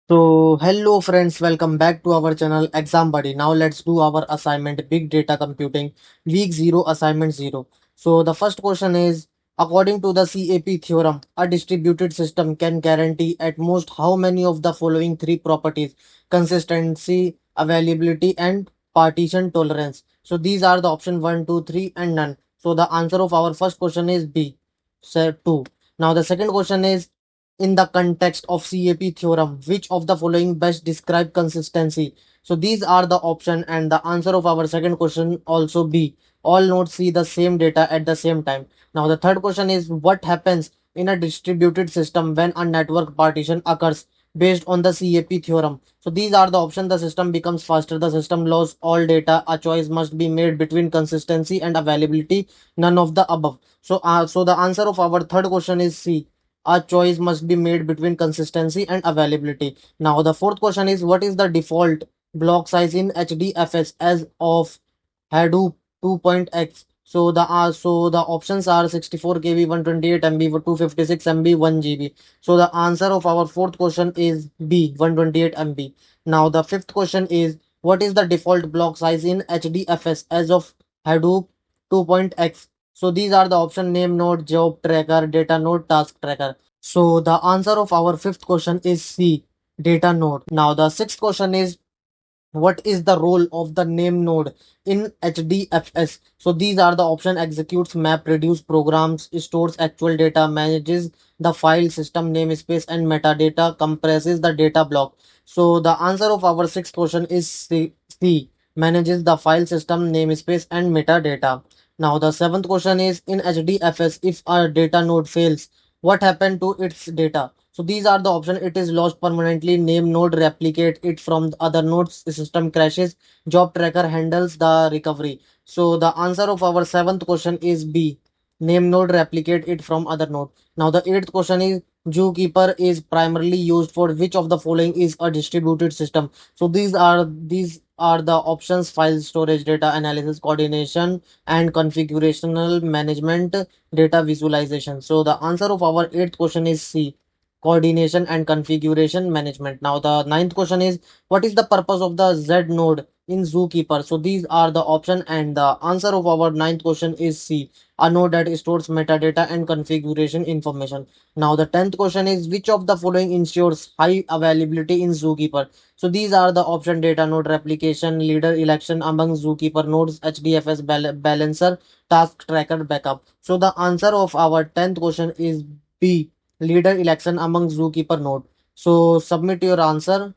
Hello friends, welcome back to our channel Exam Buddy. Now let's do our assignment Big Data Computing Week 0 Assignment 0. The first question is, according to the CAP theorem, a distributed system can guarantee at most how many of the following three properties: consistency, availability, and partition tolerance. So these are the option 1, 2, 3, and none. So the answer of our first question is B, sir, 2. Now the second question is, in the context of CAP theorem, which of the following best describe consistency? So these are the option, and the answer of our second question also B. All nodes see the same data at the same time. Now the third question is, what happens in a distributed system when a network partition occurs based on the CAP theorem? So these are the option. The system becomes faster, the system loses all data, a choice must be made between consistency and availability, none of the above. So the answer of our third question is C. A choice must be made between consistency and availability. Now, the fourth question is, what is the default block size in HDFS as of Hadoop 2.x? So the options are 64 KB, 128 MB, 256 MB, 1 GB. So the answer of our fourth question is B, 128 MB. Now the fifth question is, what is the default block size in HDFS as of Hadoop 2.x? So these are the option: name node, job tracker, data node, task tracker. So the answer of our fifth question is C, data node. Now the sixth question is, what is the role of the name node in HDFS? So these are the option: executes, map, reduce programs, stores actual data, manages the file system namespace and metadata, compresses the data block. So the answer of our sixth question is C, manages the file system namespace and metadata. Now the seventh question is, in HDFS, if a data node fails, what happened to its data? So these are the options: it is lost permanently, name node replicate it from the other nodes, the system crashes, job tracker handles the recovery. So the answer of our seventh question is B, name node replicate it from other node. Now the eighth question is, Zookeeper is primarily used for which of the following is a distributed system? So these are the options: file storage, data analysis, coordination, and configurational management, data visualization. So the answer of our eighth question is C, coordination and configuration management. Now the ninth question is, what is the purpose of the Z node in Zookeeper? So these are the option, and the answer of our ninth question is C, a node that stores metadata and configuration information. Now the 10th question is, which of the following ensures high availability in Zookeeper? So these are the option: data node replication, leader election among Zookeeper nodes, HDFS balancer, task tracker, backup. So the answer of our 10th question is B, leader election among Zookeeper node. So submit your answer.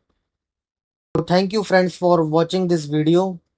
So thank you friends for watching this video.